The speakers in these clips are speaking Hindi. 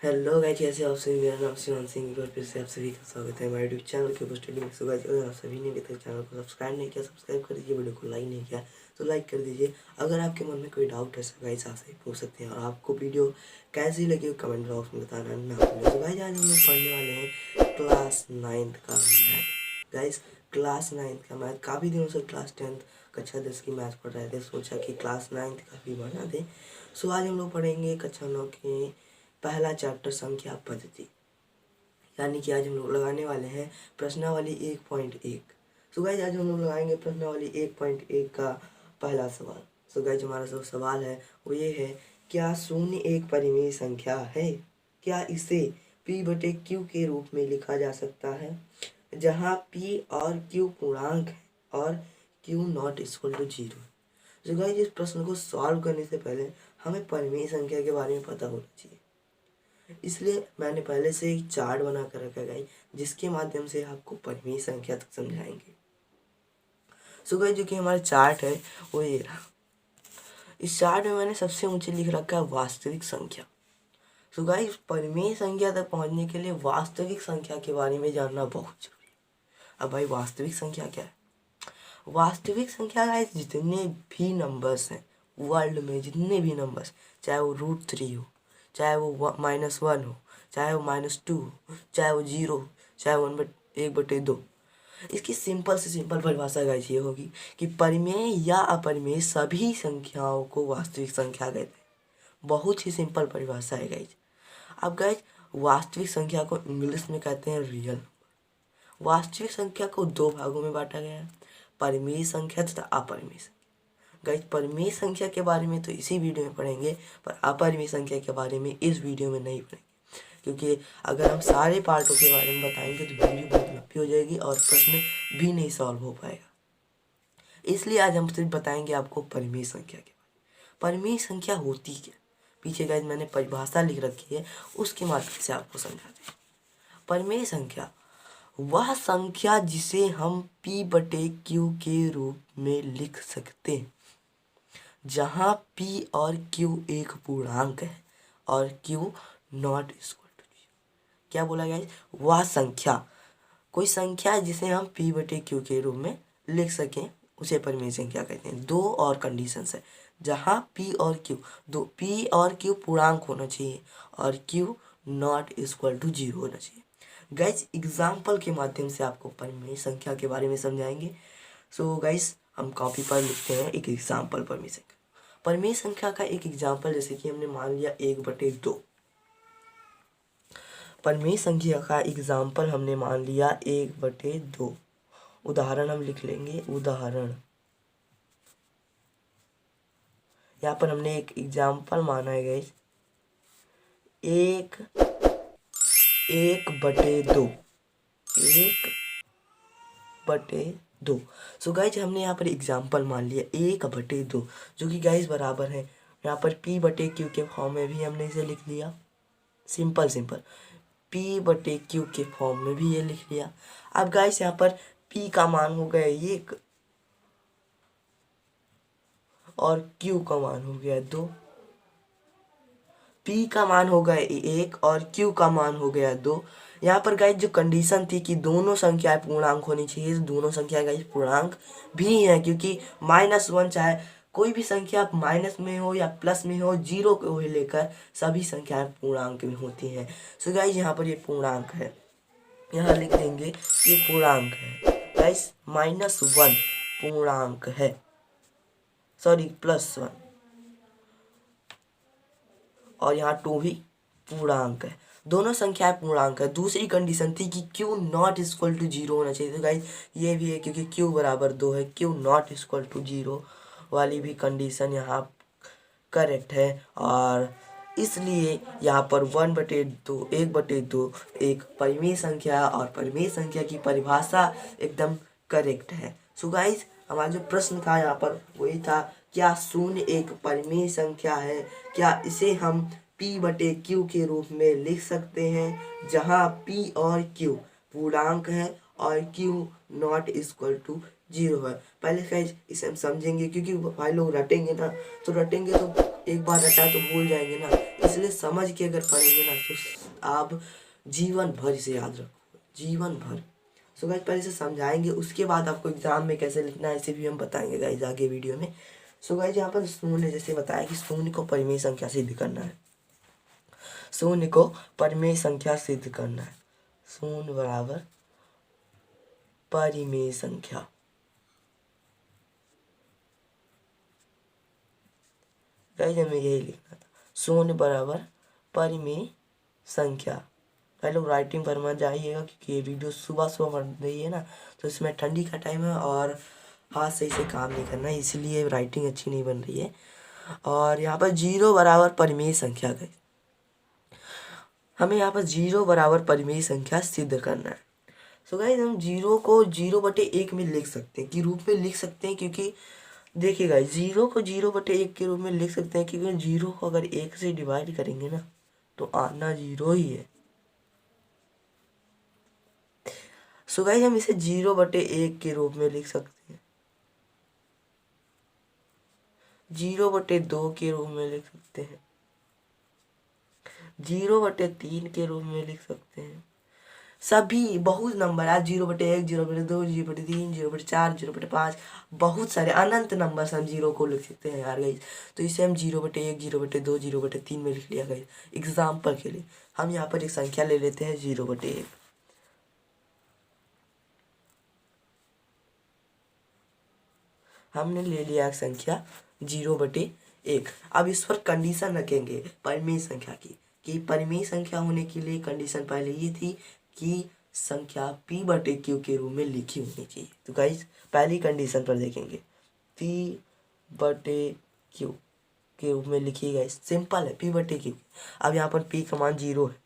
हेलो गाइस, कैसे आप सभी। मेरा नाम शिवान सिंह, एक बार फिर से आप सभी का स्वागत है हमारे यूट्यूब चैनल के पोस्टर में। सो गाइस, अगर आप सभी ने अभी तक चैनल को सब्सक्राइब नहीं किया, सब्सक्राइब कर दीजिए। वीडियो को लाइक नहीं किया तो लाइक कर दीजिए। अगर आपके मन में कोई डाउट है सो गाइस आप सही पूछ सकते हैं, और आपको वीडियो कैसी लगी कमेंट बॉक्स में बताना ना भूलें। तो गाइस, आज हम लोग पढ़ने वाले हैं क्लास 9 का मैथ। गाइस, क्लास 9 का मैथ, काफ़ी दिनों से क्लास 10 कक्षा 10 की मैथ पढ़ रहे थे, सोचा कि क्लास 9 का भी बना दें। सो आज हम लोग पढ़ेंगे कक्षा 9 के पहला चैप्टर संख्या पद्धति, यानी कि आज हम लोग लगाने वाले हैं प्रश्नावली 1.1। सो गाइस, आज हम लोग लगाएंगे प्रश्नावली 1.1 का पहला सवाल। सो गाइस, हमारा जो सवाल है वो ये है, क्या शून्य एक परिमेय संख्या है? क्या इसे p/q के रूप में लिखा जा सकता है, जहाँ p और q पूर्णांक है और q not equal to 0। So guys, इस प्रश्न को सॉल्व करने से पहले हमें परिमेय संख्या के बारे में पता होना चाहिए, इसलिए मैंने पहले से एक चार्ट बना कर रखा है जिसके माध्यम से आपको परिमेय संख्या तक समझाएंगे। सो गाइस, जो कि हमारा चार्ट है वो ये रहा। इस चार्ट में मैंने सबसे ऊंचे लिख रखा है वास्तविक संख्या। सो गाइस, परिमेय संख्या तक पहुंचने के लिए वास्तविक संख्या के बारे में जानना बहुत जरूरी है। अब भाई, वास्तविक संख्या क्या है? वास्तविक संख्या गाइस, जितने भी नंबर्स हैं वर्ल्ड में, जितने भी नंबर्स, चाहे वो √3 हो, चाहे वो -1 हो, चाहे वो -2 हो, चाहे वो 0 हो, चाहे वो 1/2। इसकी सिंपल से सिंपल परिभाषा गाइस ये होगी कि परिमेय या अपरिमेय सभी संख्याओं को वास्तविक संख्या कहते हैं। बहुत ही सिंपल परिभाषा है गाइस। अब गाइस, वास्तविक संख्या को इंग्लिश में कहते हैं रियल। वास्तविक संख्या को दो भागों में बांटा गया है, परिमेय संख्या तथा अपरिमेय संख्या। गाइस, परिमेय संख्या के बारे में तो इसी वीडियो में पढ़ेंगे, पर अपरिमेय संख्या के बारे में इस वीडियो में नहीं पढ़ेंगे, क्योंकि अगर हम सारे पार्टों के बारे में बताएंगे तो वीडियो बहुत लंबी हो जाएगी और प्रश्न भी नहीं सॉल्व हो पाएगा। इसलिए आज हम सिर्फ बताएंगे आपको परिमेय संख्या के बारे में। परिमेय संख्या होती क्या, पीछे गाइस मैंने परिभाषा लिख रखी है, उसके माध्यम से आपको समझाते हैं। परिमेय संख्या वह संख्या जिसे हम p/q के रूप में लिख सकते हैं, जहाँ p और q एक पूर्णांक है और q नॉट इक्वल टू 0। क्या बोला गया? वह संख्या, कोई संख्या जिसे हम p/q के रूप में लिख सकें उसे परिमेय संख्या कहते हैं। दो और कंडीशंस है, जहाँ p और q पूर्णांक होना चाहिए और q नॉट इक्वल टू 0 होना चाहिए। गाइस, एग्जाम्पल के माध्यम से आपको परिमेय संख्या के बारे में समझाएंगे। सो गाइस, हम कॉपी पर लिखते हैं एक एग्जाम्पल परिमेय संख्या। परिमेय संख्या का एक एग्जाम्पल, जैसे कि हमने मान लिया 1/2। परिमेय संख्या का एग्जाम्पल हमने मान लिया 1/2। उदाहरण हम लिख लेंगे, उदाहरण। यहाँ पर हमने एक एग्जाम्पल माना है गाइस, 1/2। 1/2। सो गाइज, हमने यहाँ पर एग्जाम्पल मान लिया 1/2, जो कि गाइज बराबर है, यहाँ पर p/q के फॉर्म में भी हमने इसे लिख लिया। सिंपल p/q के फॉर्म में भी ये लिख लिया। अब गाइज, यहाँ पर p का मान हो गया 1 और q का मान हो गया 2। p का मान हो गया 1 और q का मान हो गया 2। यहाँ पर गाइस जो कंडीशन थी कि दोनों संख्याएं पूर्णांक होनी चाहिए, दोनों संख्या गाइस पूर्णांक भी हैं, क्योंकि -1 चाहे कोई भी संख्या माइनस में हो या प्लस में हो, 0 को लेकर सभी संख्याएं पूर्णांक में होती हैं। सो गाइस, यहाँ पर ये पूर्णांक है, यहाँ लिख देंगे ये पूर्णांक है। गाइस, -1 पूर्णांक है, सॉरी +1, और यहाँ 2 भी पूर्णांक है। दोनों संख्याएं पूर्णांक है। दूसरी कंडीशन थी कि q नॉट इक्वल टू 0 होना चाहिए। तो गाइस, ये भी है, क्योंकि q बराबर 2 है, q नॉट इक्वल टू 0 वाली भी कंडीशन यहाँ करेक्ट है, और इसलिए यहाँ पर 1/2 एक परिमेय संख्या, और परिमेय संख्या की परिभाषा एकदम करेक्ट है। सो गाइस, हमारा जो प्रश्न था यहाँ पर वही था, क्या शून्य एक परिमेय संख्या है? क्या इसे हम p/q के रूप में लिख सकते हैं, जहाँ p और q पूर्णांक है और q नॉट इक्वल टू 0 है? पहले गाइस इसे हम समझेंगे, क्योंकि भाई लोग रटेंगे ना, तो एक बार रटा तो भूल जाएंगे ना, इसलिए समझ के अगर पढ़ेंगे ना तो आप जीवन भर इसे याद रखो, जीवन भर। सो गाइस पहले से समझाएंगे, उसके बाद आपको एग्जाम में कैसे लिखना है इसे भी हम बताएंगे गाइस आगे वीडियो में। सो गाइस यहाँ पर शून्य जैसे बताया कि शून्य को परिमेय संख्या सिद्ध करना है, शून्य को परिमेय संख्या सिद्ध करना है। शून्य बराबर परिमेय संख्या, गाइस हमें यही लिखना था, शून्य बराबर परिमेय संख्या। भाई लोग राइटिंग पर मत जाइएगा क्योंकि ये वीडियो सुबह सुबह बन रही है ना, तो इसमें ठंडी का टाइम है और हाथ सही से काम नहीं करना है, इसलिए राइटिंग अच्छी नहीं बन रही है। और यहाँ पर जीरो बराबर परिमेय संख्या गई, हमें यहाँ पर जीरो बराबर परिमेय संख्या सिद्ध करना है। सो गाइस हम जीरो को 0/1 में लिख सकते हैं, कि रूप में लिख सकते हैं, क्योंकि देखिए गाइस जीरो को 0/1 के रूप में लिख सकते हैं क्योंकि जीरो को अगर 1 से डिवाइड करेंगे ना तो आना जीरो ही है। सो गाइस हम इसे 0/1 के रूप में लिख सकते हैं, 0/2 के रूप में लिख सकते हैं, 0/3 के रूप में लिख सकते हैं। सभी बहुत नंबर आज 0/1, 0/2, 0/3, 0/4, 0/5, बहुत सारे अनंत नंबर से हम जीरो को लिख सकते हैं यार गाइस। तो इसे हम 0/1, 0/2, 0/3 में लिख लिया गाइस। एग्जाम्पल के लिए हम यहाँ पर एक संख्या ले लेते हैं 0/1, हमने ले लिया एक संख्या 0/1। अब इस पर कंडीशन रखेंगे परिमेय संख्या की, कि परिमेय संख्या होने के लिए कंडीशन पहले ये थी कि संख्या p/q के रूप में लिखी होनी चाहिए। तो गाइस पहली कंडीशन पर देखेंगे, p/q के रूप में लिखी गई, सिंपल है p/q। अब यहाँ पर p का मान 0 है,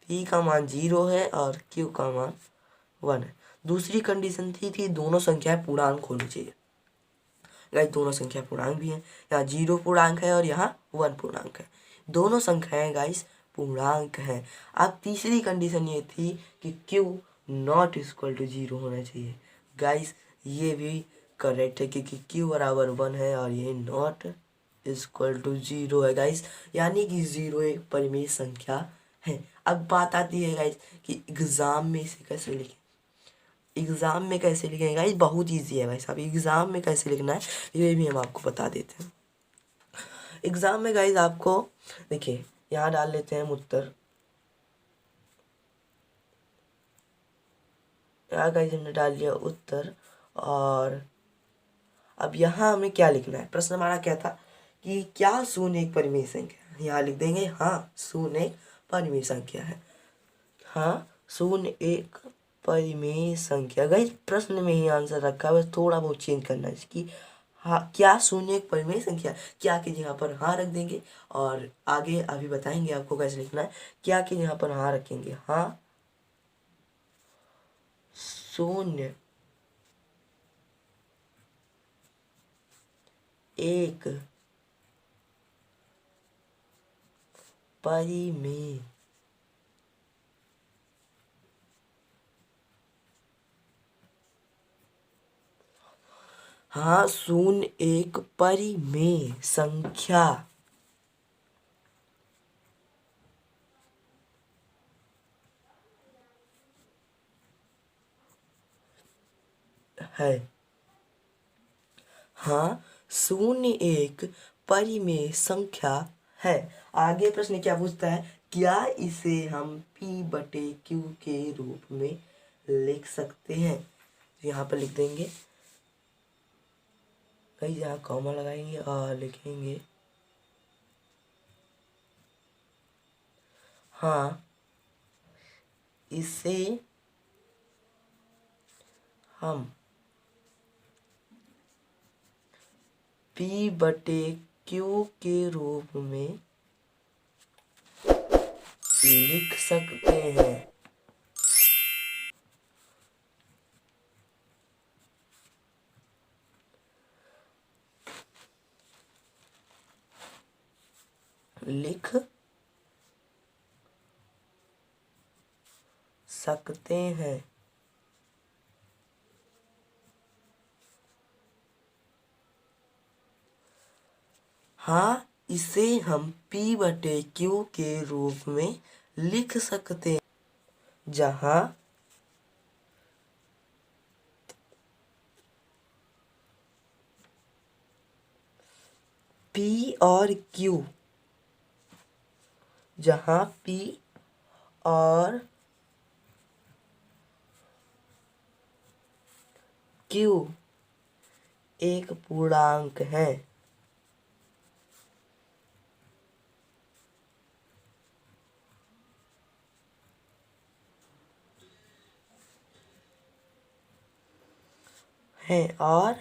p का मान 0 है और q का मान 1 है। दूसरी कंडीशन थी दोनों संख्याएं पूर्णांक होनी चाहिए। गाइस दोनों संख्या पूर्णांक भी हैं, यहाँ 0 पूर्णांक है और यहाँ 1 पूर्णांक है, दोनों संख्याएं गाइस पूर्णांक हैं। अब तीसरी कंडीशन ये थी कि q नॉट इक्वल टू 0 होना चाहिए। गाइस ये भी करेक्ट है क्योंकि q बराबर 1 है और ये नॉट इक्वल टू 0 है गाइस, यानी कि 0 एक परिमेय संख्या है। अब बात आती है गाइस कि एग्जाम में इसे कैसे लिखें, एग्ज़ाम में कैसे लिखेंगे गाइस, बहुत इजी है भाई साहब। एग्ज़ाम में कैसे लिखना है ये भी हम आपको बता देते हैं। एग्ज़ाम में गाइस आपको देखिए यहाँ डाल लेते हैं हम उत्तर, यहाँ गाइस हमने डाल लिया उत्तर। और अब यहाँ हमें क्या लिखना है, प्रश्न हमारा क्या था कि क्या शून्य एक परिमेय संख्या है, यहाँ लिख देंगे हाँ शून्य एक परिमेय संख्या है, हाँ शून्य एक परिमेय संख्या। गाइस प्रश्न में ही आंसर रखा है, बस थोड़ा बहुत चेंज करना है कि हाँ क्या शून्य एक परिमेय संख्या, क्या की जगह पर हाँ रख देंगे और आगे अभी बताएंगे आपको कैसे लिखना है। क्या की जगह पर हाँ रखेंगे, हाँ शून्य एक परिमेय हाँ शून्य एक परिमेय संख्या है, हाँ शून्य एक परिमेय संख्या है। आगे प्रश्न क्या पूछता है, क्या इसे हम p/q के रूप में लिख सकते हैं। यहाँ पर लिख देंगे कहीं, यहाँ कॉमा लगाएंगे और लिखेंगे हाँ इसे हम p/q के रूप में लिख सकते हैं। लिख सकते हैं। हाँ, इसे हम P बटे Q के रूप में लिख सकते हैं, जहाँ P और Q, जहाँ P और Q एक पूर्णांक है। और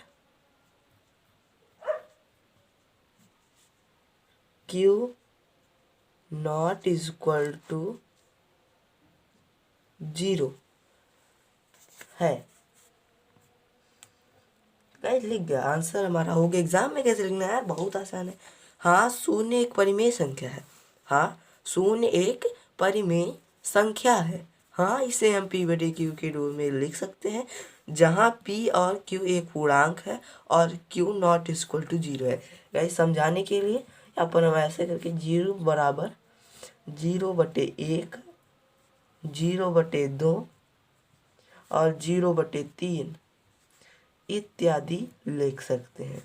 Q not is equal to 0 है। गाइस लिख गया, आंसर हमारा हो गया। एग्जाम में कैसे लिखना है यार, बहुत आसान है। हाँ, शून्य एक परिमेय संख्या है। हाँ, शून्य एक परिमेय संख्या है। हाँ, इसे हम P बटे Q के रूप में लिख सकते हैं, जहाँ P और Q एक पूर्णांक है और Q नॉट इक्वल टू 0 है। गाइस समझाने के लिए यहाँ पर हम ऐसे करके 0 बराबर 0/1, 0/2 और 0/3 इत्यादि लिख सकते हैं,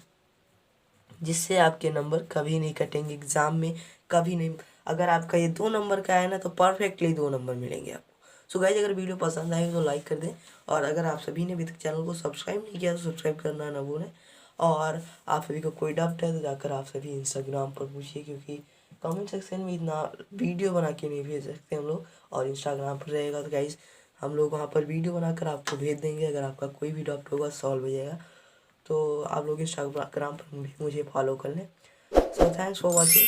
जिससे आपके नंबर कभी नहीं कटेंगे एग्जाम में, कभी नहीं। अगर आपका ये 2 नंबर का है ना, तो परफेक्टली 2 नंबर मिलेंगे आपको। सो गाइस, अगर वीडियो पसंद आए तो लाइक कर दें, और अगर आप सभी ने अभी तक चैनल को सब्सक्राइब नहीं किया तो सब्सक्राइब करना ना भूलें। और आप सभी को कोई डाउट है तो जाकर आप सभी इंस्टाग्राम पर पूछिए, क्योंकि कमेंट सेक्शन में इतना वीडियो बना के नहीं भेज सकते हम लोग, और इंस्टाग्राम पर रहेगा तो गाइस हम लोग वहाँ पर वीडियो बनाकर आपको भेज देंगे। अगर आपका कोई भी डाउट होगा सॉल्व हो जाएगा, तो आप लोग इंस्टाग्राम पर भी मुझे फॉलो कर लें। सो थैंक्स फॉर वॉचिंग,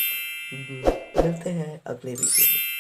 मिलते हैं अगले वीडियो में।